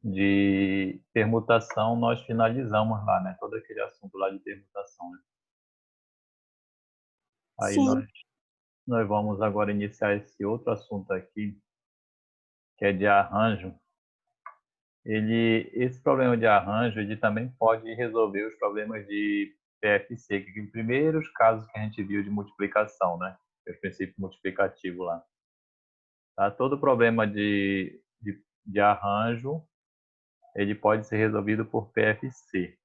de permutação, nós finalizamos lá, né? Todo aquele assunto lá de permutação, né? Aí Sim, nós vamos agora iniciar esse outro assunto aqui, que é de arranjo. Esse problema de arranjo, ele também pode resolver os problemas de PFC, que em primeiros casos que a gente viu de multiplicação, né? O princípio multiplicativo lá. Tá? Todo problema de arranjo, ele pode ser resolvido por PFC,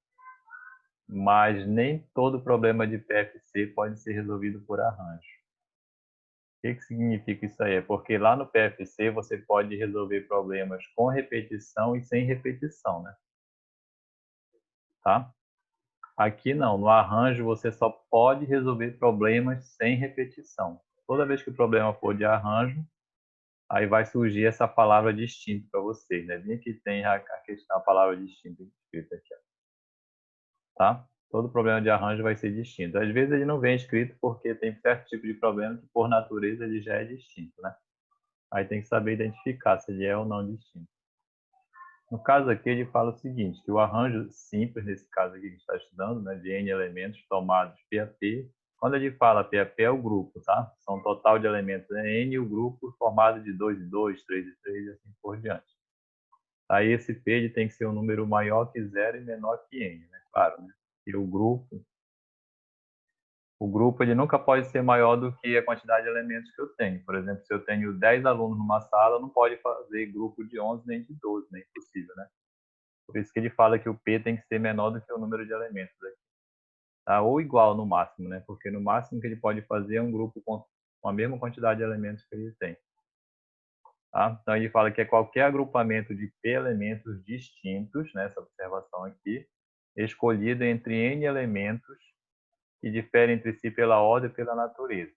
mas nem todo problema de PFC pode ser resolvido por arranjo. O que significa isso aí? É porque lá no PFC você pode resolver problemas com repetição e sem repetição, né? Tá? Aqui não, no arranjo você só pode resolver problemas sem repetição. Toda vez que o problema for de arranjo, aí vai surgir essa palavra distinto para vocês, né? Bem que tem a questão, a palavra distinto escrita aqui, ó, tá? Todo problema de arranjo vai ser distinto. Às vezes ele não vem escrito porque tem certo tipo de problema que por natureza ele já é distinto, né? Aí tem que saber identificar se ele é ou não distinto. No caso aqui, ele fala o seguinte, que o arranjo simples, nesse caso aqui que a gente está estudando, né, de N elementos tomados P a P, quando ele fala P a P é o grupo, tá? São um total de elementos N e o grupo formado de 2 em 2, 3 em 3 e assim por diante. Aí esse P ele tem que ser um número maior que zero e menor que N, né? Claro, né? E o grupo ele nunca pode ser maior do que a quantidade de elementos que eu tenho. Por exemplo, se eu tenho 10 alunos numa sala, não pode fazer grupo de 11 nem de 12, nem impossível, né? Por isso que ele fala que o P tem que ser menor do que o número de elementos aqui, tá? Ou igual no máximo, né? Porque no máximo que ele pode fazer é um grupo com a mesma quantidade de elementos que ele tem, tá? Então ele fala que é qualquer agrupamento de P elementos distintos, nessa observação aqui, escolhido entre N elementos que diferem entre si pela ordem e pela natureza.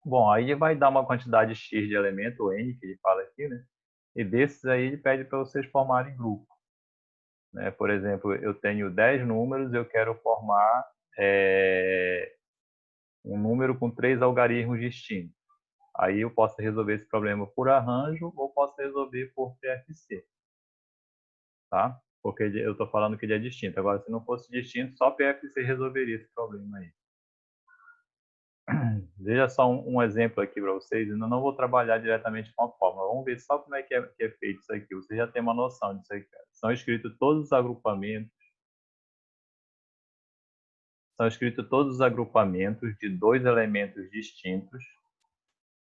Bom, aí ele vai dar uma quantidade X de elementos, ou N, que ele fala aqui, né? E desses aí ele pede para vocês formarem grupo, né? Por exemplo, eu tenho 10 números, eu quero formar um número com 3 algarismos distintos. Aí eu posso resolver esse problema por arranjo ou posso resolver por PFC, tá? Porque eu estou falando que ele é distinto. Agora, se não fosse distinto, só PFC resolveria esse problema aí. Veja só um exemplo aqui para vocês. Eu não vou trabalhar diretamente com a fórmula. Vamos ver só como é que é feito isso aqui. Você já tem uma noção disso aqui. São escritos todos os agrupamentos. São escritos todos os agrupamentos de dois elementos distintos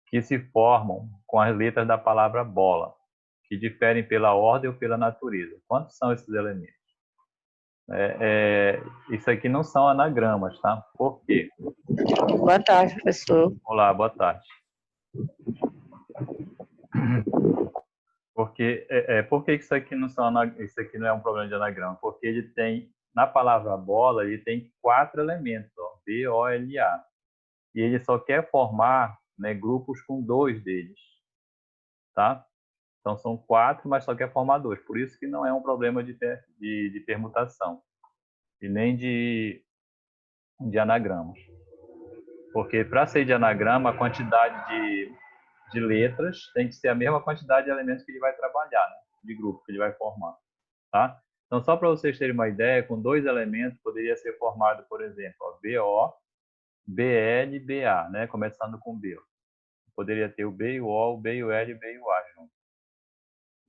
que se formam com as letras da palavra bola, que diferem pela ordem ou pela natureza. Quantos são esses elementos? Isso aqui não são anagramas, tá? Por quê? boa tarde, professor. Olá, boa tarde. Por que isso aqui não é um problema de anagrama? Porque ele tem, na palavra bola, ele tem 4 elementos, ó, B-O-L-A. E ele só quer formar, né, grupos com 2 deles, tá? Então são 4, mas só quer formar 2. Por isso que não é um problema de permutação e nem de anagramas. Porque para ser de anagrama, a quantidade de letras tem que ser a mesma quantidade de elementos que ele vai trabalhar, né? De grupo que ele vai formar, tá? Então, só para vocês terem uma ideia, com 2 elementos poderia ser formado, por exemplo, ó, BO, BL, BA, né? Começando com B. Poderia ter o B e o O, o B e o L e o B e o A junto.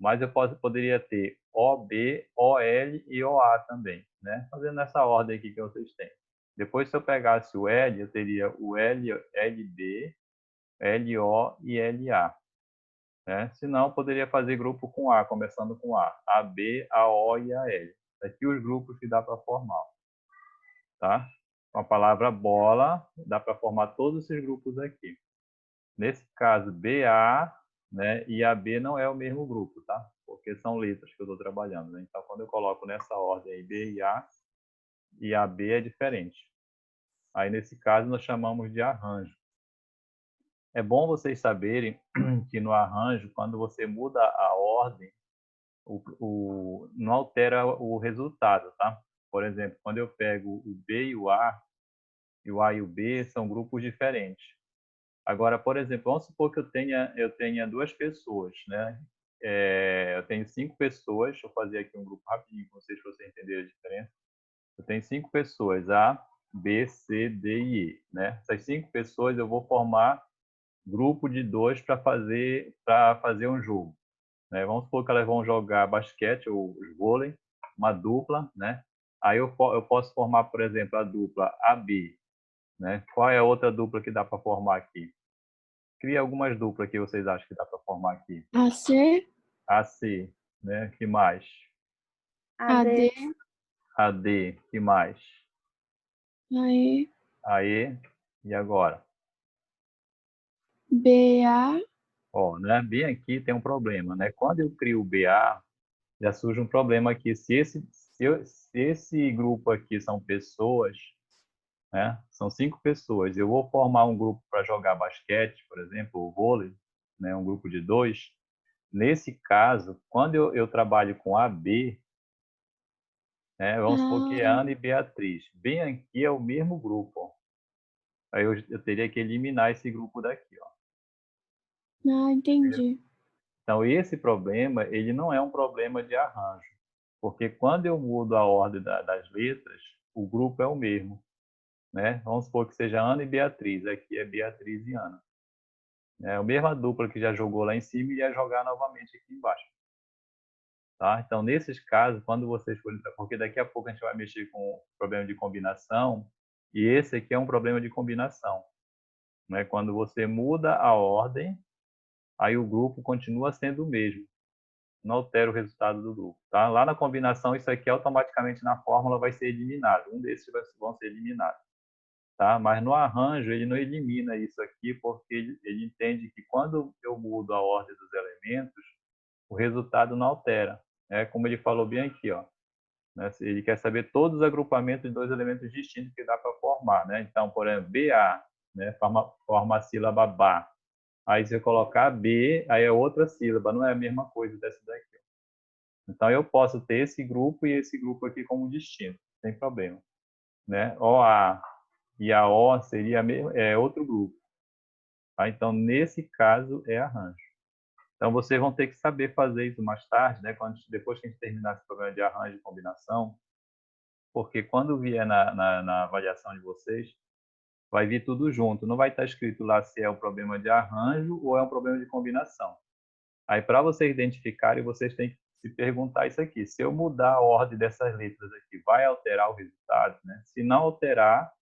Mas eu poderia ter OB, OL e OA também, né? Fazendo essa ordem aqui que vocês têm. Depois, se eu pegasse o L, eu teria o L, LB, LO e LA. Né? Se não, poderia fazer grupo com A, começando com A. AB, AO e AL. Aqui os grupos que dá para formar. Tá? Com a palavra bola, dá para formar todos esses grupos aqui. Nesse caso, BA, né, e AB não é o mesmo grupo, tá? Porque são letras que eu estou trabalhando. Né? Então, quando eu coloco nessa ordem aí, B e AB é diferente. Aí, nesse caso, nós chamamos de arranjo. É bom vocês saberem que no arranjo, quando você muda a ordem, não altera o resultado, tá? Por exemplo, quando eu pego o B e o A e o B são grupos diferentes. Agora, por exemplo, vamos supor que eu tenha 2 pessoas, né? eu tenho 5 pessoas, deixa eu fazer aqui um grupo rapidinho com vocês para vocês entenderem a diferença. Eu tenho 5 pessoas, A, B, C, D e E, né? Essas 5 pessoas eu vou formar grupo de 2 para fazer um jogo, né? Vamos supor que elas vão jogar basquete ou vôlei, uma dupla, né? Aí eu posso formar, por exemplo, a dupla AB, né? Qual é a outra dupla que dá para formar aqui? Cria algumas duplas que vocês acham que dá para formar aqui. AC, AC, né? Que mais? AD, AD, que mais? aí AE, e agora? BA, Ó, né? Bem aqui tem um problema, né? Quando eu crio o BA, já surge um problema aqui. Se esse grupo aqui são pessoas, né? São 5 pessoas. Eu vou formar um grupo para jogar basquete, por exemplo, ou vôlei, né? Um grupo de 2. Nesse caso, quando eu trabalho com AB, né? Vamos supor que é ah, Ana e Beatriz. Bem aqui é o mesmo grupo. Ó. Aí eu teria que eliminar esse grupo daqui, ó. entendi. Então, esse problema, ele não é um problema de arranjo, porque quando eu mudo a ordem das letras, o grupo é o mesmo, né? Vamos supor que seja Ana e Beatriz, aqui é Beatriz e Ana. É a mesma dupla que já jogou lá em cima e ia jogar novamente aqui embaixo. Tá? Então, nesses casos, quando vocês forem, porque daqui a pouco a gente vai mexer com problema de combinação, e esse aqui é um problema de combinação, né? Quando você muda a ordem, aí o grupo continua sendo o mesmo, não altera o resultado do grupo, tá? Lá na combinação, isso aqui automaticamente na fórmula vai ser eliminado, um desses vão ser eliminados, tá? Mas no arranjo ele não elimina isso aqui, porque ele entende que quando eu mudo a ordem dos elementos, o resultado não altera. É como ele falou bem aqui, ó. Né? Ele quer saber todos os agrupamentos de 2 elementos distintos que dá para formar, né? Então, por exemplo, BA, né? Forma a sílaba BA. Aí se eu colocar B, aí é outra sílaba, não é a mesma coisa dessa daqui. Então eu posso ter esse grupo e esse grupo aqui como distinto, sem problema, né? OA e a O seria outro grupo. Tá? Então nesse caso é arranjo. Então vocês vão ter que saber fazer isso mais tarde, né? Depois que a gente terminar esse problema de arranjo e combinação, porque quando vier na avaliação de vocês, vai vir tudo junto. Não vai estar escrito lá se é um problema de arranjo ou é um problema de combinação. Aí, para vocês identificarem, vocês têm que se perguntar isso aqui. Se eu mudar a ordem dessas letras aqui, vai alterar o resultado? Né? Se não alterar,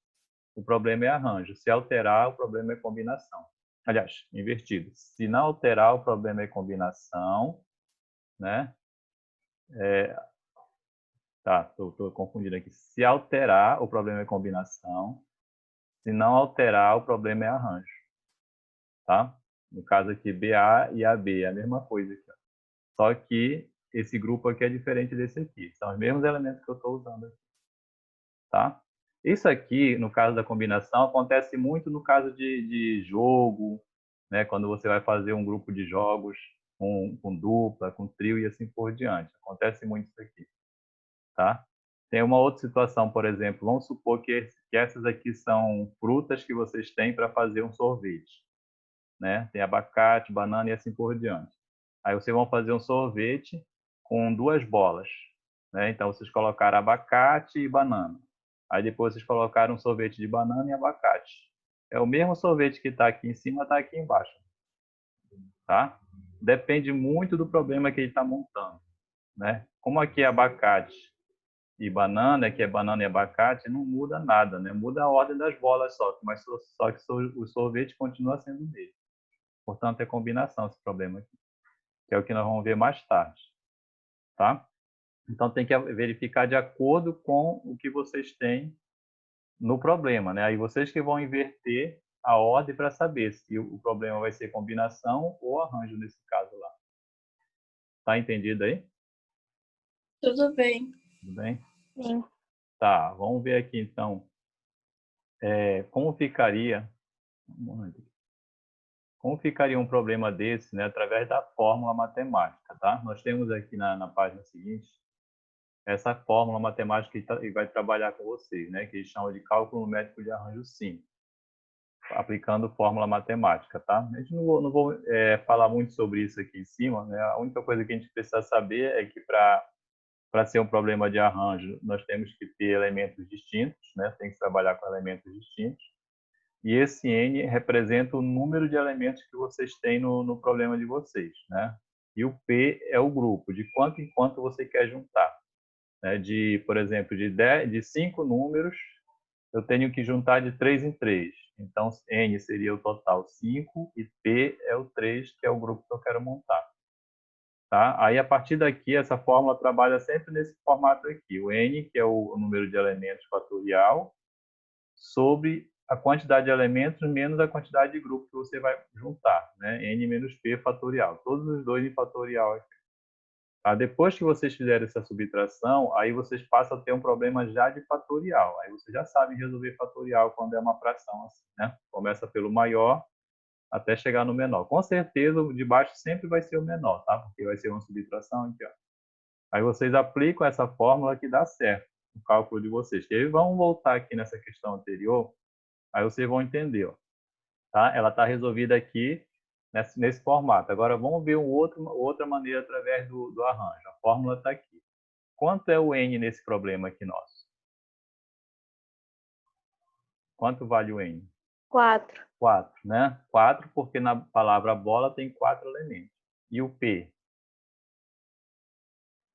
o problema é arranjo. Se alterar, o problema é combinação. Aliás, invertido. Se não alterar, o problema é combinação. Né? Tá, estou confundindo aqui. Se alterar, o problema é combinação. Se não alterar, o problema é arranjo. Tá? No caso aqui, BA e AB, é a mesma coisa aqui. Ó. Só que esse grupo aqui é diferente desse aqui. São os mesmos elementos que eu estou usando aqui. Tá? Isso aqui, no caso da combinação, acontece muito no caso de jogo, né? Quando você vai fazer um grupo de jogos com dupla, com trio e assim por diante. Acontece muito isso aqui. Tá? Tem uma outra situação, por exemplo, vamos supor que essas aqui são frutas que vocês têm para fazer um sorvete. Né? Tem abacate, banana e assim por diante. Aí vocês vão fazer um sorvete com 2 bolas. Né? Então vocês colocaram abacate e banana. Aí depois vocês colocaram um sorvete de banana e abacate. É o mesmo sorvete que está aqui em cima, está aqui embaixo. Tá? Depende muito do problema que ele está montando. Né? Como aqui é abacate e banana, que é banana e abacate, não muda nada, né? Muda a ordem das bolas só, mas só que o sorvete continua sendo o mesmo. Portanto, é combinação esse problema aqui, que é o que nós vamos ver mais tarde, tá? Então, tem que verificar de acordo com o que vocês têm no problema, né? Aí vocês que vão inverter a ordem para saber se o problema vai ser combinação ou arranjo nesse caso lá. Tá entendido aí? Tudo bem. Tudo bem? Sim. Tá, vamos ver aqui então como ficaria. Como ficaria um problema desse, né, através da fórmula matemática, tá? Nós temos aqui na página seguinte essa fórmula matemática que vai trabalhar com vocês, né, que eles chamam de cálculo numérico de arranjo simples. aplicando fórmula matemática, tá? A gente não vou falar muito sobre isso aqui em cima, né? A única coisa que a gente precisa saber é que para ser um problema de arranjo, nós temos que ter elementos distintos, né? Tem que trabalhar com elementos distintos. E esse N representa o número de elementos que vocês têm no problema de vocês, né? E o P é o grupo, de quanto em quanto você quer juntar. Né? Por exemplo, de 5 números, eu tenho que juntar de 3 em 3. Então, N seria o total 5 e P é o 3, que é o grupo que eu quero montar. Tá? Aí, a partir daqui, essa fórmula trabalha sempre nesse formato aqui. O N, que é o número de elementos fatorial, sobre a quantidade de elementos menos a quantidade de grupos que você vai juntar. Né? N menos P fatorial. Todos os dois em fatorial aqui. Tá? Depois que vocês fizerem essa subtração, aí vocês passam a ter um problema já de fatorial. Aí vocês já sabem resolver fatorial quando é uma fração assim, né? Começa pelo maior até chegar no menor. Com certeza, o de baixo sempre vai ser o menor, tá? Porque vai ser uma subtração aqui, ó. Aí vocês aplicam essa fórmula que dá certo no cálculo de vocês. E aí vamos voltar aqui nessa questão anterior, aí vocês vão entender, ó. Tá? Ela está resolvida aqui nesse formato. Agora vamos ver outra maneira através do arranjo. A fórmula está aqui. Quanto é o N nesse problema aqui nosso? Quanto vale o N? 4. 4, né? 4 porque na palavra bola tem 4 elementos. E o P?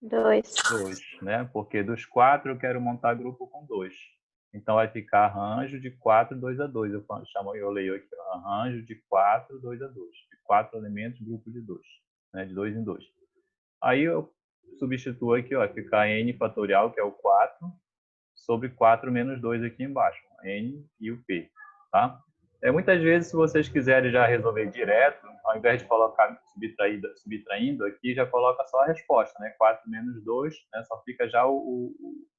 2. 2, né? Porque dos 4 eu quero montar grupo com 2. Então vai ficar arranjo de 4, 2 a 2. Eu leio aqui, ó, arranjo de 4, 2 a 2. De 4 elementos, grupo de 2. Né? De 2 em 2. Aí eu substituo aqui, ó, vai ficar N fatorial, que é o 4, sobre 4 menos 2 aqui embaixo. N e o P, tá? Muitas vezes, se vocês quiserem já resolver direto, ao invés de colocar subtraindo aqui, já coloca só a resposta, né? 4 menos 2, né? Só fica já o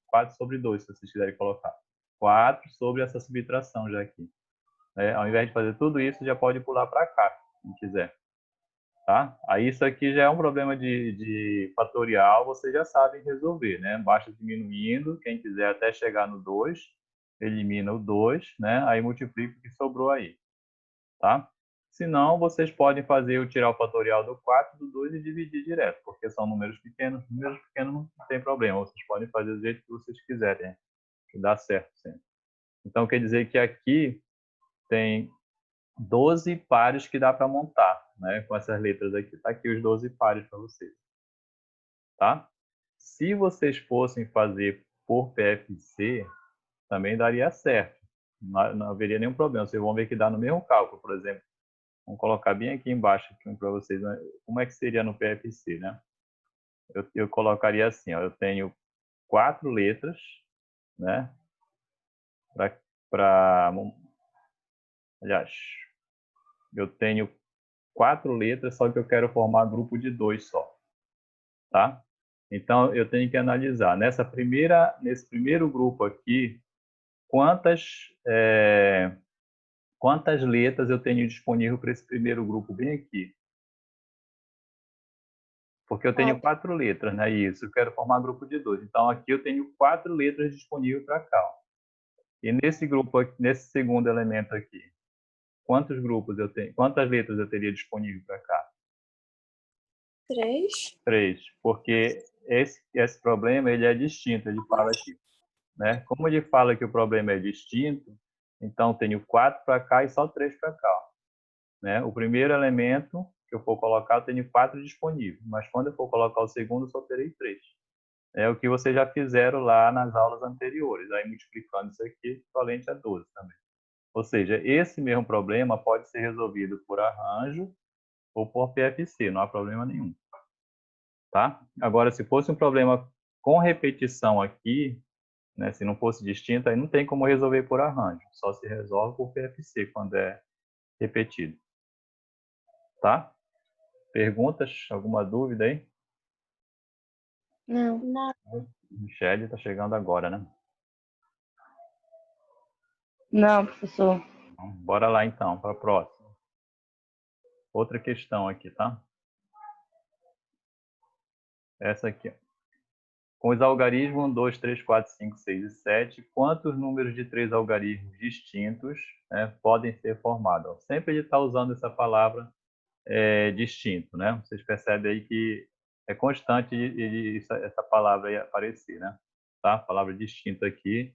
4 sobre 2, se vocês quiserem colocar. 4 sobre essa subtração já aqui. Ao invés de fazer tudo isso, já pode pular para cá, quem quiser. Tá? Aí isso aqui já é um problema de fatorial, vocês já sabem resolver, né? Basta diminuindo, quem quiser até chegar no 2, elimina o 2, né? Aí multiplica o que sobrou aí, tá? Se não, vocês podem tirar o fatorial do 4 do 2 e dividir direto, porque são números pequenos não tem problema, vocês podem fazer do jeito que vocês quiserem, né? Que dá certo sempre. Então, quer dizer que aqui tem 12 pares que dá para montar, né? Com essas letras aqui. Tá aqui os 12 pares para vocês. Tá? Se vocês fossem fazer por PFC, também daria certo. Não haveria nenhum problema. Vocês vão ver que dá no mesmo cálculo, por exemplo. Vamos colocar bem aqui embaixo para vocês. Como é que seria no PFC, né? Eu colocaria assim, ó, eu tenho 4 letras, né? Aliás, eu tenho 4 letras, só que eu quero formar grupo de 2 só, tá? Então, eu tenho que analisar. Nesse primeiro grupo aqui, quantas letras eu tenho disponível para esse primeiro grupo bem aqui? Porque eu tenho 4 letras, né? Isso, eu quero formar grupo de 2. Então, aqui eu tenho 4 letras disponíveis para cá. Ó. E nesse grupo, nesse segundo elemento aqui, quantos grupos eu tenho? Quantas letras eu teria disponível para cá? 3. 3, porque esse problema ele é distinto, ele fala aqui. Né? Como ele fala que o problema é distinto, então tenho 4 para cá e só 3 para cá. Ó. Né? O primeiro elemento que eu for colocar, eu tenho 4 disponíveis, mas quando eu for colocar o segundo, eu só terei 3. É o que vocês já fizeram lá nas aulas anteriores, aí multiplicando isso aqui, equivalente a 12 também. Ou seja, esse mesmo problema pode ser resolvido por arranjo ou por PFC, não há problema nenhum. Tá? Agora, se fosse um problema com repetição aqui, né, se não fosse distinto, aí não tem como resolver por arranjo, só se resolve por PFC quando é repetido. Tá? Perguntas? Alguma dúvida aí? Não. Não. Michele está chegando agora, né? Não, professor. Então, bora lá então, para a próxima. Outra questão aqui, tá? Essa aqui. Com os algarismos 1, 2, 3, 4, 5, 6 e 7, quantos números de 3 algarismos distintos, né, podem ser formados? Sempre ele está usando essa palavra distinto, né? Vocês percebem aí que é constante essa palavra aí aparecer, né? Tá? A palavra distinto aqui,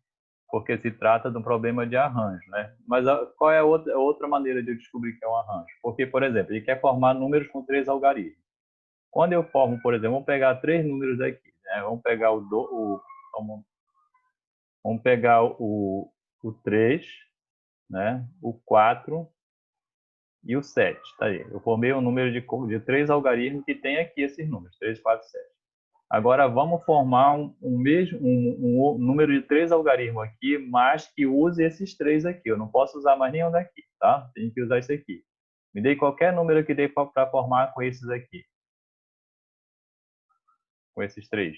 porque se trata de um problema de arranjo, né? Mas qual é a outra maneira de eu descobrir que é um arranjo? Porque, por exemplo, ele quer formar números com 3 algarismos. Quando eu formo, por exemplo, vamos pegar 3 números aqui, né? Vamos pegar vamos pegar o 3, né? O 4 e o 7, tá aí. Eu formei um número de 3 algarismos que tem aqui esses números, 3, 4, 7. Agora vamos formar um número de 3 algarismos aqui, mas que use esses 3 aqui. Eu não posso usar mais nenhum daqui, tá? Tenho que usar esse aqui. Me dê qualquer número que dê para formar com esses aqui. Com esses 3.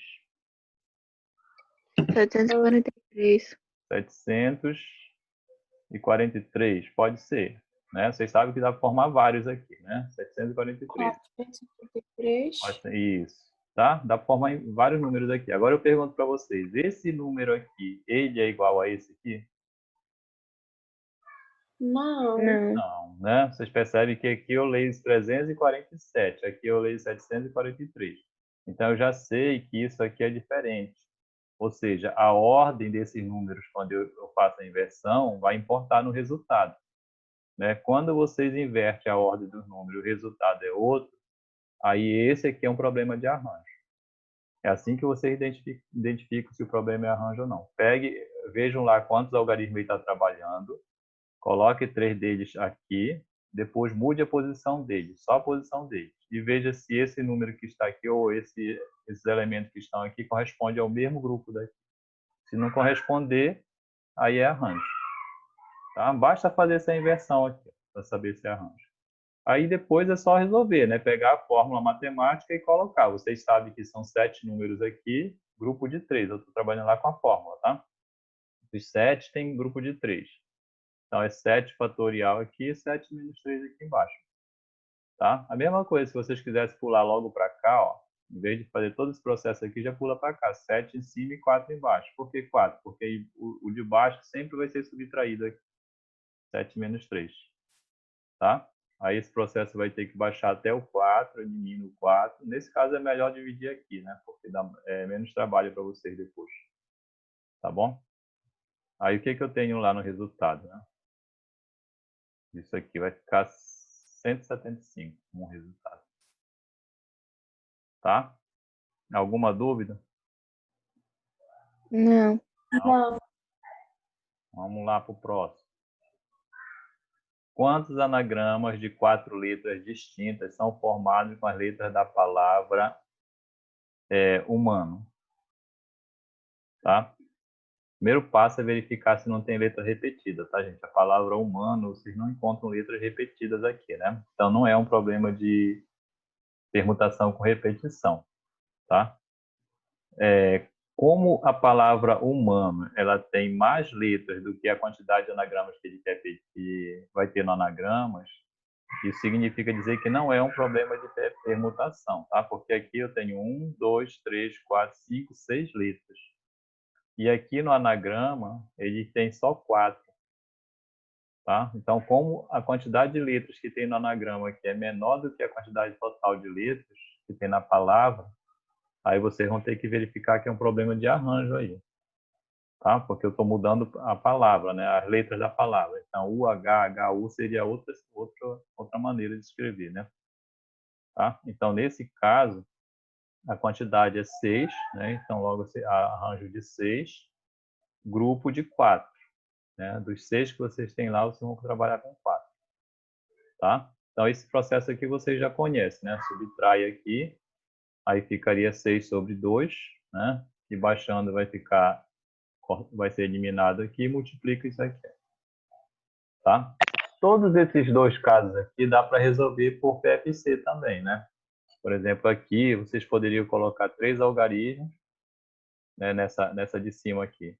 743. 743, pode ser. Né? Vocês sabem que dá para formar vários aqui, né? 743. 453. Pode ser isso, tá? Dá para formar vários números aqui. Agora eu pergunto para vocês, esse número aqui, ele é igual a esse aqui? Não. Não, né? Vocês percebem que aqui eu leio 347, aqui eu leio 743. Então eu já sei que isso aqui é diferente. Ou seja, a ordem desses números, quando eu faço a inversão, vai importar no resultado. Né? Quando vocês invertem a ordem dos números, o resultado é outro, aí esse aqui é um problema de arranjo. É assim que vocês identificam se o problema é arranjo ou não. Vejam lá quantos algarismos ele está trabalhando, coloque 3 deles aqui, depois mude a posição deles, só a posição deles, e veja se esse número que está aqui ou esses elementos que estão aqui correspondem ao mesmo grupo daqui. Se não corresponder, aí é arranjo. Tá? Basta fazer essa inversão aqui para saber se é arranjo. Aí depois é só resolver, né? Pegar a fórmula matemática e colocar. Vocês sabem que são 7 números aqui, grupo de 3. Eu estou trabalhando lá com a fórmula, tá? Os 7 tem grupo de 3. Então é 7 fatorial aqui e 7 menos 3 aqui embaixo. Tá? A mesma coisa, se vocês quisessem pular logo para cá, ó, em vez de fazer todo esse processo aqui, já pula para cá. 7 em cima e 4 embaixo. Por que 4? Porque o de baixo sempre vai ser subtraído aqui. 7 menos 3. Tá? Aí esse processo vai ter que baixar até o 4, elimina o 4. Nesse caso é melhor dividir aqui, né? Porque dá menos trabalho para vocês depois. Tá bom? Aí o que eu tenho lá no resultado, né? Isso aqui vai ficar 175 como resultado. Tá? Alguma dúvida? Não. Não. Vamos lá para o próximo. Quantos anagramas de 4 letras distintas são formados com as letras da palavra humano? Tá? Primeiro passo é verificar se não tem letra repetida, tá, gente? A palavra humano, vocês não encontram letras repetidas aqui, né? Então, não é um problema de permutação com repetição, tá? Como a palavra humano, ela tem mais letras do que a quantidade de anagramas que ele quer que vai ter no anagramas, isso significa dizer que não é um problema de permutação, tá? Porque aqui eu tenho 1, 2, 3, 4, 5, 6 letras. E aqui no anagrama, ele tem só 4. Tá? Então, como a quantidade de letras que tem no anagrama aqui é menor do que a quantidade total de letras que tem na palavra, aí vocês vão ter que verificar que é um problema de arranjo aí. Tá? Porque eu estou mudando a palavra, né? As letras da palavra. Então, UH, HU seria outra maneira de escrever, né? Tá? Então, nesse caso, a quantidade é 6, né? Então, logo arranjo de 6, grupo de 4. Né? Dos 6 que vocês têm lá, vocês vão trabalhar com 4. Tá? Então, esse processo aqui vocês já conhecem, né? Subtrai aqui, aí ficaria 6 sobre 2, né? E baixando vai ser eliminado aqui e multiplica isso aqui. Tá? Todos esses dois casos aqui dá para resolver por PFC também, né? Por exemplo, aqui vocês poderiam colocar 3 algarismos, né, nessa de cima aqui.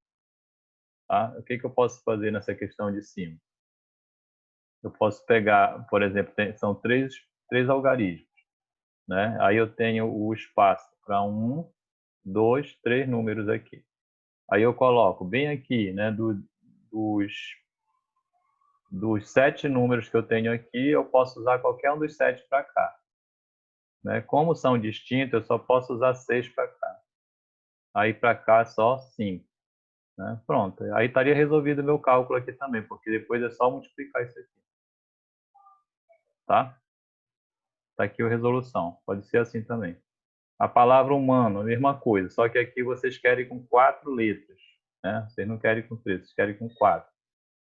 Tá? O que eu posso fazer nessa questão de cima? Eu posso pegar, por exemplo, são três algarismos, né? Aí eu tenho o espaço para 1, 2, 3 números aqui. Aí eu coloco bem aqui, né, dos 7 números que eu tenho aqui, eu posso usar qualquer um dos 7 para cá. Né? Como são distintos, eu só posso usar 6 para cá. Aí para cá só 5. Né? Pronto. Aí estaria resolvido o meu cálculo aqui também, porque depois é só multiplicar isso aqui. Tá? Tá aqui a resolução. Pode ser assim também. A palavra humano, a mesma coisa, só que aqui vocês querem com 4 letras. Né? Vocês não querem com 3, vocês querem com 4.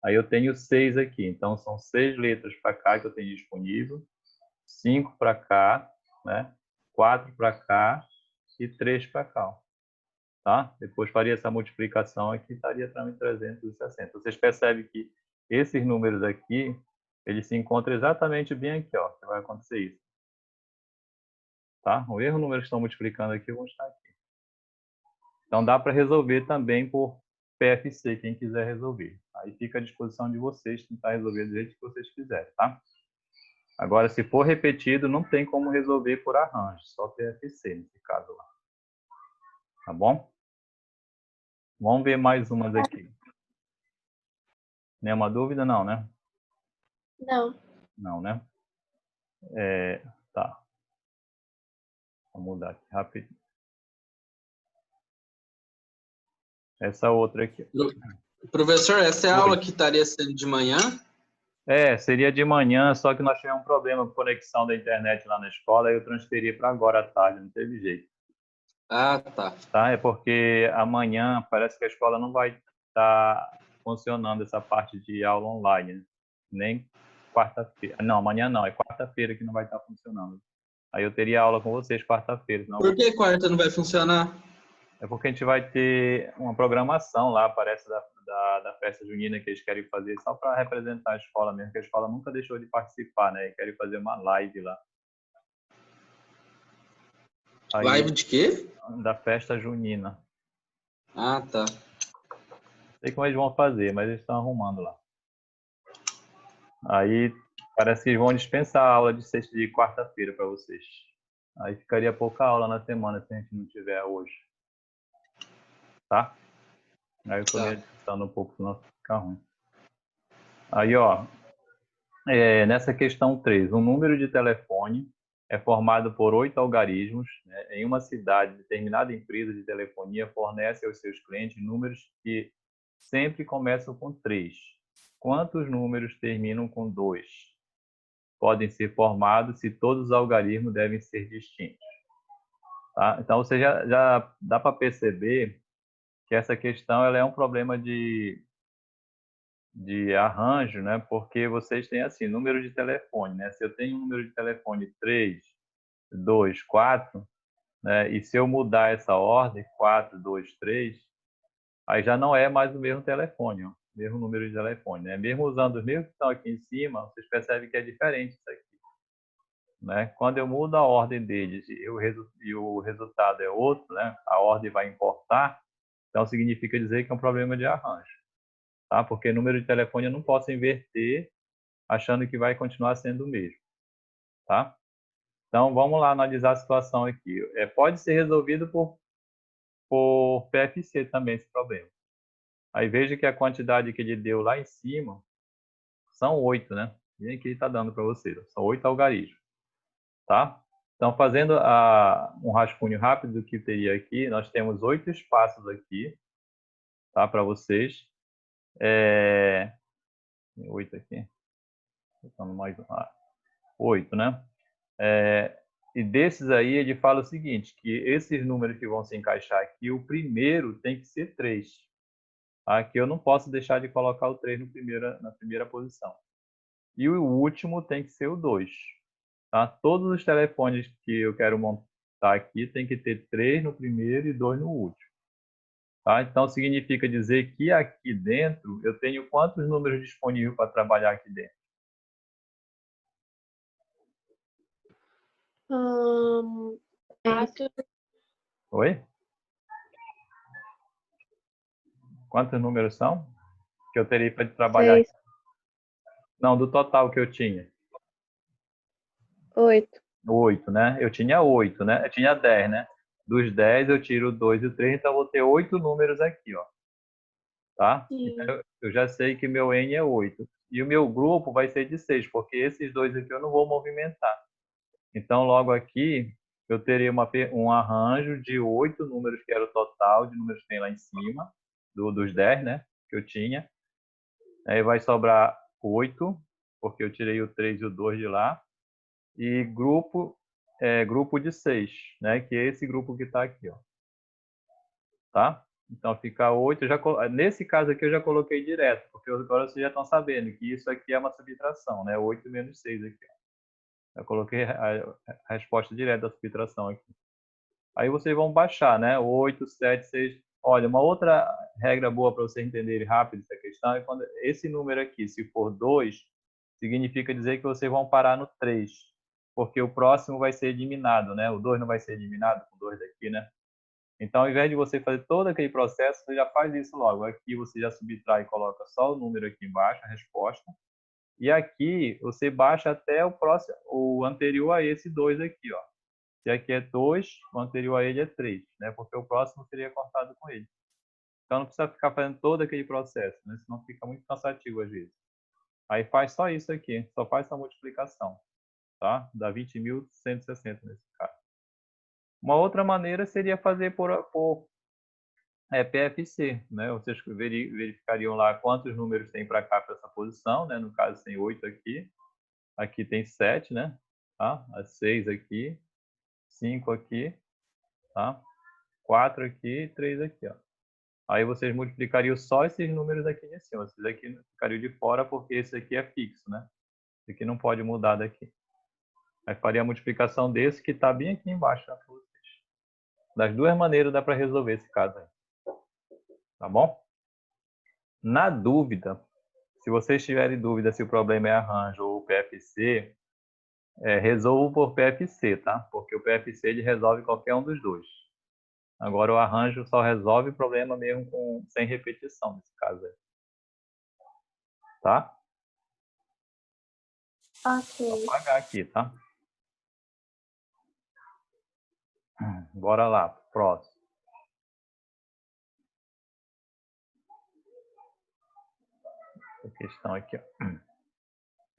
Aí eu tenho 6 aqui, então são 6 letras para cá que eu tenho disponível, 5 para cá, né? 4 para cá e 3 para cá. Tá? Depois faria essa multiplicação aqui, estaria também 360. Vocês percebem que esses números aqui, eles se encontram exatamente bem aqui, ó, que vai acontecer isso. Tá? O mesmo número que estão multiplicando aqui vão estar aqui. Então dá para resolver também por PFC, quem quiser resolver. Aí fica à disposição de vocês tentar resolver do jeito que vocês quiserem, tá? Agora, se for repetido, não tem como resolver por arranjo, só PFC nesse caso lá. Tá bom? Vamos ver mais umas aqui. Nenhuma dúvida? Não, né? Não. Não, né? Tá. Vou mudar aqui rapidinho. Essa outra aqui. Professor, essa é a Oi. aula que estaria sendo de manhã? Seria de manhã, só que nós tivemos um problema com conexão da internet lá na escola e eu transferi para agora à tarde, não teve jeito. Ah, tá. Tá? É porque amanhã parece que a escola não vai estar funcionando essa parte de aula online, né? Nem quarta-feira. Não, amanhã não, é quarta-feira que não vai estar funcionando. Aí eu teria aula com vocês quarta-feira. Por que quarta não vai funcionar? É porque a gente vai ter uma programação lá, parece, da festa junina que eles querem fazer só para representar a escola mesmo, que a escola nunca deixou de participar, né? E querem fazer uma live lá. Aí, Live de quê? da festa junina. Ah, tá. Não sei como eles vão fazer, mas eles estão arrumando lá. Aí parece que eles vão dispensar a aula de sexta e quarta-feira para vocês. Aí ficaria pouca aula na semana se a gente não tiver hoje. Tá? Aí eu tô me adiantando um pouco, senão fica ruim. Aí, ó, nessa questão 3, um número de telefone é formado por 8 algarismos. Né? Em uma cidade, determinada empresa de telefonia fornece aos seus clientes números que sempre começam com 3. Quantos números terminam com 2? Podem ser formados se todos os algarismos devem ser distintos. Tá? Então, você já dá para perceber que essa questão ela é um problema de arranjo, né? Porque vocês têm assim, número de telefone, né? Se eu tenho um número de telefone 3, 2, 4, né? E se eu mudar essa ordem, 4, 2, 3, aí já não é mais o mesmo telefone, ó, mesmo número de telefone, né? Mesmo usando os mesmos que estão aqui em cima, vocês percebem que é diferente isso aqui, né? Quando eu mudo a ordem deles e o resultado é outro, né? A ordem vai importar, então significa dizer que é um problema de arranjo. Tá? Porque número de telefone eu não posso inverter achando que vai continuar sendo o mesmo. Tá? Então, vamos lá analisar a situação aqui. Pode ser resolvido por PFC também esse problema. Aí veja que a quantidade que ele deu lá em cima são 8, né? E aqui ele está dando para vocês. São 8 algarismos. Tá? Então, fazendo um rascunho rápido do que teria aqui, nós temos 8 espaços aqui, tá? Para vocês. 8 aqui. Botando mais 8, né? E desses aí ele fala o seguinte, que esses números que vão se encaixar aqui, o primeiro tem que ser 3. Aqui eu não posso deixar de colocar o 3 na primeira posição. E o último tem que ser o 2. Tá? Todos os telefones que eu quero montar aqui tem que ter 3 no primeiro e 2 no último. Tá? Então significa dizer que aqui dentro eu tenho quantos números disponíveis para trabalhar aqui dentro? Quatro. Oi? Quantos números são que eu teria para trabalhar? 6. Não, do total que eu tinha. 8. 8, né? Eu tinha 8, né? Eu tinha 10, né? Dos 10 eu tiro o 2 e o 3, então eu vou ter 8 números aqui, ó. Tá? Sim. Então, eu já sei que meu N é 8. E o meu grupo vai ser de 6, porque esses dois aqui eu não vou movimentar. Então, logo aqui, eu teria um arranjo de 8 números, que era o total de números que tem lá em cima, dos 10, né? Que eu tinha. Aí vai sobrar 8, porque eu tirei o 3 e o 2 de lá. E grupo de 6, né? Que é esse grupo que está aqui, ó. Tá? Então fica 8. Nesse caso aqui eu já coloquei direto, porque agora vocês já estão sabendo que isso aqui é uma subtração, né? 8 menos 6 aqui, ó. Eu coloquei a resposta direta da subtração aqui. Aí vocês vão baixar, né? 8, 7, 6. Olha, uma outra regra boa para vocês entenderem rápido essa questão é quando esse número aqui, se for 2, significa dizer que vocês vão parar no 3, porque o próximo vai ser eliminado, né? O 2 não vai ser eliminado com 2 daqui, né? Então, ao invés de você fazer todo aquele processo, você já faz isso logo. Aqui você já subtrai e coloca só o número aqui embaixo, a resposta. E aqui você baixa até o próximo, o anterior a esse 2 aqui, ó. Se aqui é 2, o anterior a ele é 3, né? Porque o próximo seria cortado com ele. Então não precisa ficar fazendo todo aquele processo, né? Senão fica muito cansativo às vezes. Aí faz só isso aqui, só faz essa multiplicação, tá? Dá 20.160 nesse caso. Uma outra maneira seria fazer por PFC, né? Vocês verificariam lá quantos números tem para cá, para essa posição, né? No caso tem 8 aqui, aqui tem 7, né? Tá? 6 aqui, 5 aqui, tá? 4 aqui e 3 aqui, ó. Aí vocês multiplicariam só esses números aqui de cima. Esses aqui ficariam de fora porque esse aqui é fixo, né? Esse aqui não pode mudar daqui. Aí faria a multiplicação desse que está bem aqui embaixo para vocês. Das duas maneiras dá para resolver esse caso aí. Tá bom? Na dúvida, se vocês tiverem dúvida se o problema é arranjo ou PFC, resolvo por PFC, tá? Porque o PFC ele resolve qualquer um dos dois. Agora o arranjo só resolve o problema mesmo sem repetição, nesse caso aí. Tá? Ok. Vou apagar aqui, tá? Bora lá, próximo. Essa questão aqui, ó.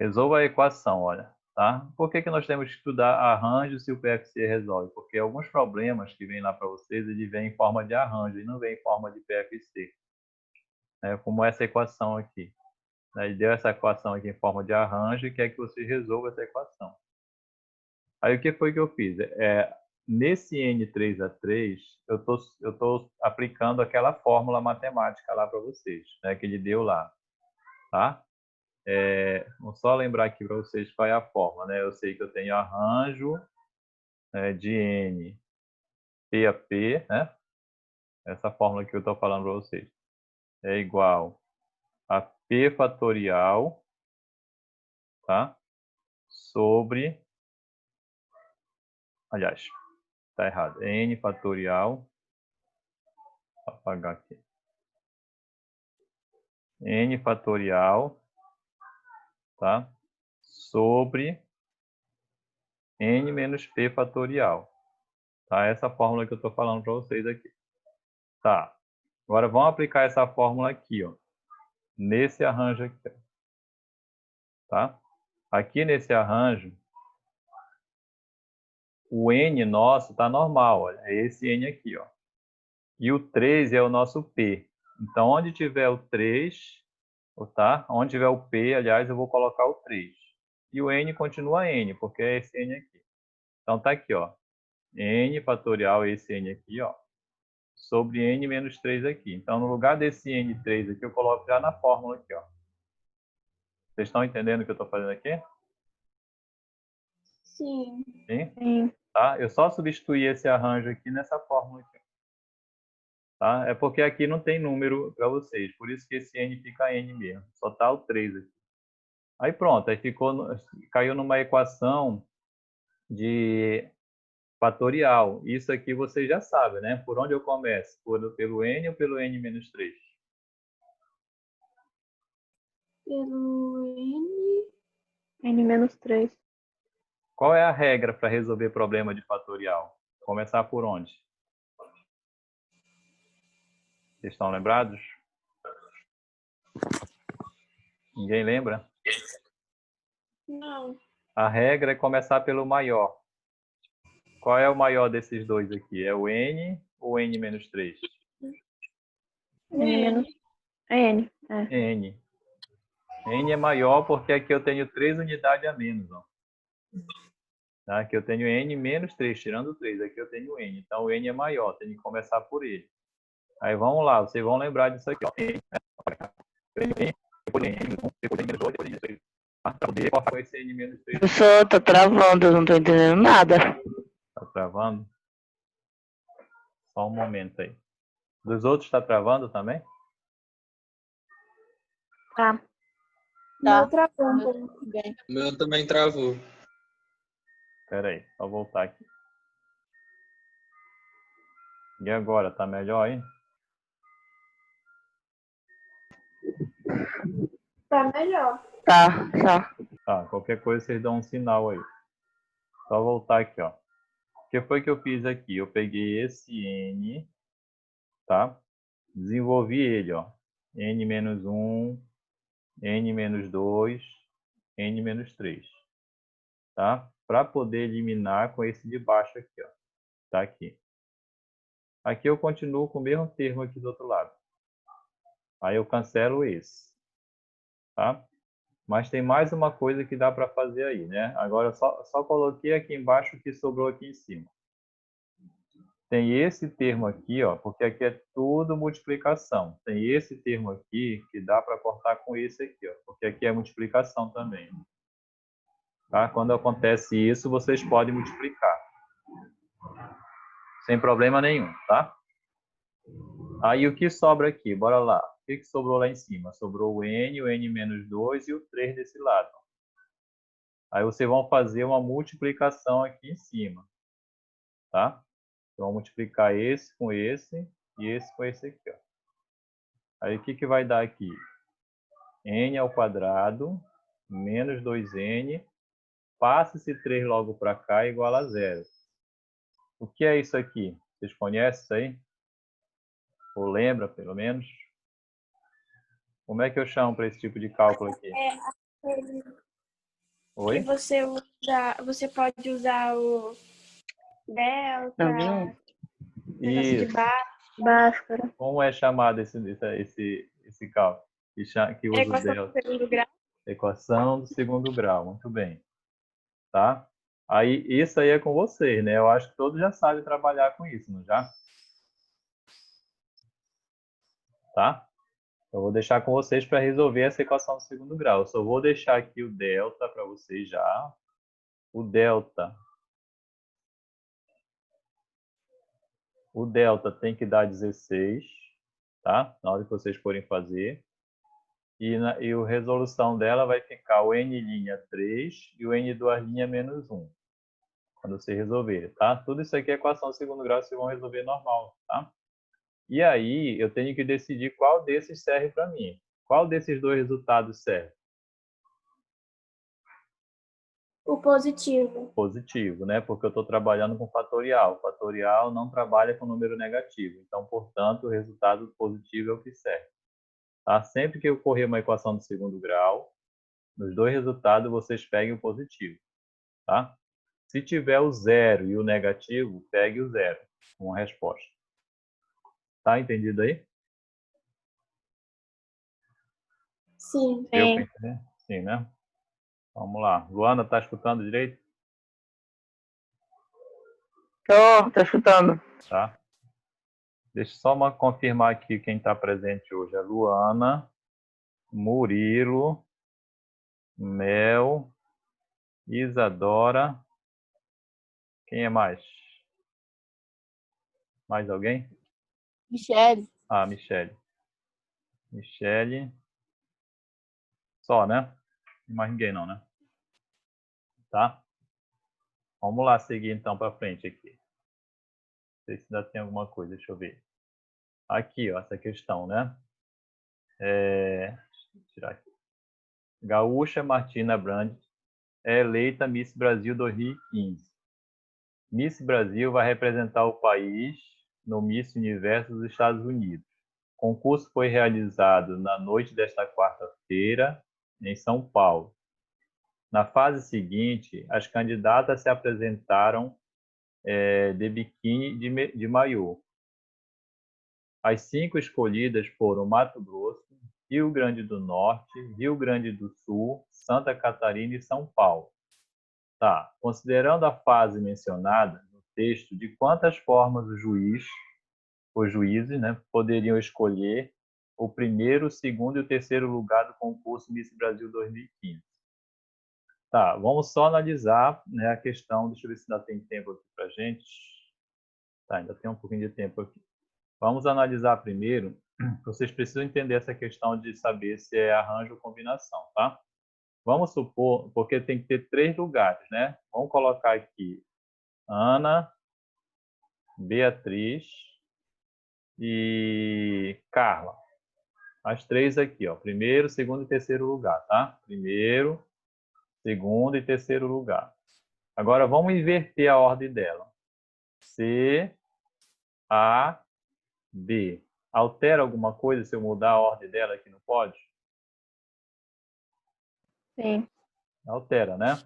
Resolva a equação, olha, tá? Por que nós temos que estudar arranjo se o PFC resolve? Porque alguns problemas que vêm lá para vocês, ele vem em forma de arranjo e não vem em forma de PFC. Como essa equação aqui. Ele deu essa equação aqui em forma de arranjo e quer que você resolva essa equação. Aí o que foi que eu fiz? Nesse N3A3, eu tô aplicando aquela fórmula matemática lá para vocês, né, que ele deu lá. Tá? Vamos só lembrar aqui para vocês qual é a fórmula, né? Eu sei que eu tenho arranjo de N P a P, né? Essa fórmula que eu estou falando para vocês é igual a P fatorial, tá? Sobre, aliás, tá errado, N fatorial, vou apagar aqui, N fatorial, tá? Sobre N menos P fatorial, tá? Essa fórmula que eu estou falando para vocês aqui. Tá. Agora vamos aplicar essa fórmula aqui, ó. Nesse arranjo aqui, tá? Aqui nesse arranjo, o N nosso tá normal, olha, é esse N aqui, ó. E o 3 é o nosso P. Então, onde tiver o 3, tá? Onde tiver o P, aliás, eu vou colocar o 3. E o N continua N, porque é esse N aqui. Então, tá aqui, ó. N fatorial é esse N aqui, ó. Sobre N menos 3 aqui. Então, no lugar desse N3 aqui, eu coloco já na fórmula aqui, ó. Vocês estão entendendo o que eu estou fazendo aqui? Sim. Sim? Sim. Tá? Eu só substituí esse arranjo aqui nessa fórmula aqui. Tá? É porque aqui não tem número para vocês, por isso que esse N fica N mesmo. Só tá o 3 aqui. Aí pronto, aí caiu numa equação de fatorial. Isso aqui vocês já sabem, né? Por onde eu começo? Pelo N ou pelo N menos 3? Pelo N. N menos 3. Qual é a regra para resolver problema de fatorial? Começar por onde? Vocês estão lembrados? Ninguém lembra? Não. A regra é começar pelo maior. Qual é o maior desses dois aqui? É o N ou o N menos 3? N menos... É N. É. N. N é maior porque aqui eu tenho 3 unidades a menos. Ó. Tá? Aqui eu tenho N menos 3, tirando 3. Aqui eu tenho N. Então o N é maior, tem que começar por ele. Aí vamos lá, vocês vão lembrar disso aqui. Ó. N, depois N menos 1, depois N menos 2, depois N menos 3. Para poder cortar com esse N menos 3. Professor, tá travando, eu não tô entendendo nada. Tá travando? Só um momento aí. Dos outros tá travando também? Tá. Não travou um pouco. O meu também travou. Espera aí, só voltar aqui. E agora, tá melhor aí? Tá melhor. Tá. Tá, qualquer coisa vocês dão um sinal aí. Só voltar aqui, ó. O que foi que eu fiz aqui? Eu peguei esse N, tá? Desenvolvi ele, ó. N menos 1, N menos 2, N menos 3. Tá? Para poder eliminar com esse de baixo aqui, ó. Tá aqui. Aqui eu continuo com o mesmo termo aqui do outro lado. Aí eu cancelo esse. Tá? Mas tem mais uma coisa que dá para fazer aí, né? Agora eu só coloquei aqui embaixo o que sobrou aqui em cima. Tem esse termo aqui, ó, porque aqui é tudo multiplicação. Tem esse termo aqui que dá para cortar com esse aqui, ó, porque aqui é multiplicação também. Tá? Quando acontece isso, vocês podem multiplicar. Sem problema nenhum, tá? Aí o que sobra aqui? Bora lá. O que sobrou lá em cima? Sobrou o N menos 2 e o 3 desse lado. Aí vocês vão fazer uma multiplicação aqui em cima. Tá? Então, vamos multiplicar esse com esse e esse com esse aqui. Ó. Aí o que vai dar aqui? N ao quadrado menos 2N. Passa esse 3 logo para cá igual a 0. O que é isso aqui? Vocês conhecem isso aí? Ou lembra, pelo menos? Como é que eu chamo para esse tipo de cálculo aqui? Oi? Que você pode usar o delta, negócio de Isso. Bhaskara. Como é chamado esse cálculo? Que usa o equação do delta? segundo grau. Equação do segundo grau. Muito bem. Tá? Aí, isso aí é com vocês, né? Eu acho que todos já sabem trabalhar com isso, não já? Tá? Eu vou deixar com vocês para resolver essa equação do segundo grau. Eu só vou deixar aqui o delta para vocês já. O delta tem que dar 16, tá? Na hora que vocês forem fazer. E a resolução dela vai ficar o n' 3 e o n2' menos 1. Quando vocês resolverem, tá? Tudo isso aqui é equação do segundo grau, vocês vão resolver normal, tá? E aí, eu tenho que decidir qual desses serve para mim. Qual desses dois resultados serve? O positivo. Positivo, né? Porque eu estou trabalhando com fatorial. Fatorial não trabalha com número negativo. Então, portanto, o resultado positivo é o que serve. Tá? Sempre que ocorrer uma equação de segundo grau, nos dois resultados vocês peguem o positivo. Tá? Se tiver o zero e o negativo, pegue o zero como resposta. Tá entendido aí? Sim. Deu para entender? Sim, né? Vamos lá. Luana, tá escutando direito? Tô escutando. Tá. Deixa eu só confirmar aqui quem está presente hoje. A Luana, Murilo, Mel, Isadora. Quem é mais? Mais alguém? Michele. Ah, Michele. Michele. Só, né? Mais ninguém não, né? Tá? Vamos lá seguir então para frente aqui. Não sei se ainda tem alguma coisa, deixa eu ver. Aqui, ó, essa questão, né? Deixa eu tirar aqui. Gaúcha Martina Brand é eleita Miss Brasil 2015. Miss Brasil vai representar o país no Miss Universo dos Estados Unidos. concurso foi realizado na noite desta quarta-feira em São Paulo. Na fase seguinte, as candidatas se apresentaram de biquíni de maiô. As 5 escolhidas foram Mato Grosso, Rio Grande do Norte, Rio Grande do Sul, Santa Catarina e São Paulo. Tá. Considerando a fase mencionada no texto, de quantas formas os juízes, né, poderiam escolher o primeiro, o segundo e o terceiro lugar do concurso Miss Brasil 2015? Tá, vamos só analisar, né, a questão. Deixa eu ver se ainda tem tempo aqui para gente. Tá, ainda tem um pouquinho de tempo aqui. Vamos analisar primeiro. Vocês precisam entender essa questão de saber se é arranjo ou combinação, tá? Vamos supor, porque tem que ter 3 lugares, né? Vamos colocar aqui Ana, Beatriz e Carla. As 3 aqui, ó. Primeiro, segundo e terceiro lugar, tá? Primeiro, segundo e terceiro lugar. Agora, vamos inverter a ordem dela. C, A, B. Altera alguma coisa se eu mudar a ordem dela aqui no pódio? Sim. Altera, né?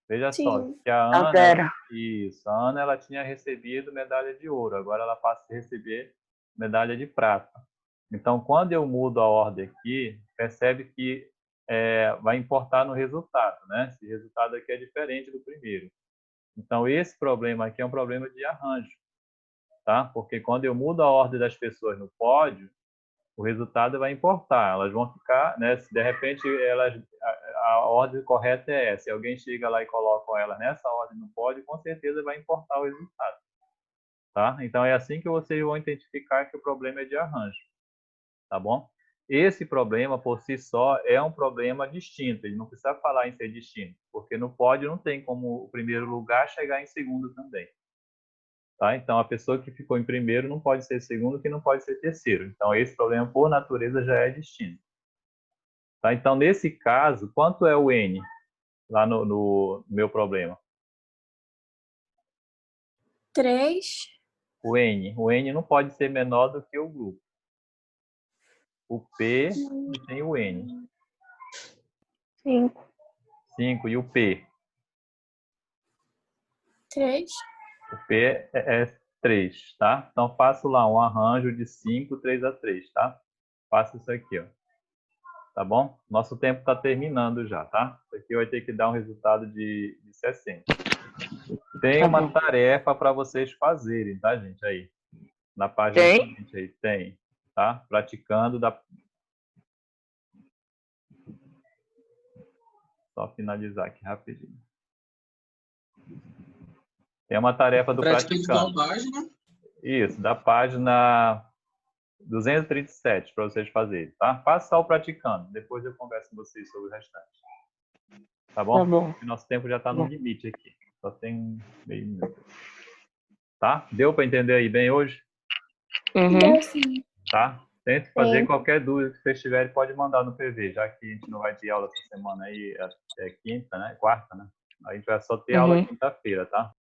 Veja Sim. só, que a Ana, Altera. isso, a Ana ela tinha recebido medalha de ouro, agora ela passa a receber medalha de prata. Então, quando eu mudo a ordem aqui, percebe que vai importar no resultado, né? Esse resultado aqui é diferente do primeiro. Então, esse problema aqui é um problema de arranjo, tá? Porque quando eu mudo a ordem das pessoas no pódio, o resultado vai importar. Elas vão ficar, né? Se de repente a ordem correta é essa, se alguém chega lá e coloca elas nessa ordem no pódio, com certeza vai importar o resultado, tá? Então é assim que vocês vão identificar que o problema é de arranjo, tá bom? Esse problema por si só é um problema distinto. Ele não precisa falar em ser distinto, porque no pódio não tem como o primeiro lugar chegar em segundo também. Tá? Então, a pessoa que ficou em primeiro não pode ser segundo, que não pode ser terceiro. Então, esse problema, por natureza, já é distinto. Tá? Então, nesse caso, quanto é o N lá no meu problema? 3. O N não pode ser menor do que o grupo. O P tem o N. 5. 5. E o P? 3. O P é 3, tá? Então, faço lá um arranjo de 5, 3 a 3, tá? Faço isso aqui, ó. Tá bom? Nosso tempo está terminando já, tá? Isso aqui vai ter que dar um resultado de 60. Tem Tá uma bom. tarefa para vocês fazerem, tá, gente? Aí, na página Tem? seguinte aí, tem, tá? Praticando da... Só finalizar aqui rapidinho. Tem uma tarefa do Praticamente praticando. qual página? Isso, da página 237 para vocês fazerem, tá? Faça só o praticando. Depois eu converso com vocês sobre o restante. Tá bom? Tá bom. Porque nosso tempo já está no Bom. limite aqui. Só tem meio minuto. Tá? Deu para entender aí bem hoje? Uhum. Deu sim. Tá? Tente fazer. Sim. Qualquer dúvida que vocês tiverem, pode mandar no PV, já que a gente não vai ter aula essa semana aí, é quinta, né? Quarta, né? A gente vai só ter aula Uhum. quinta-feira, tá?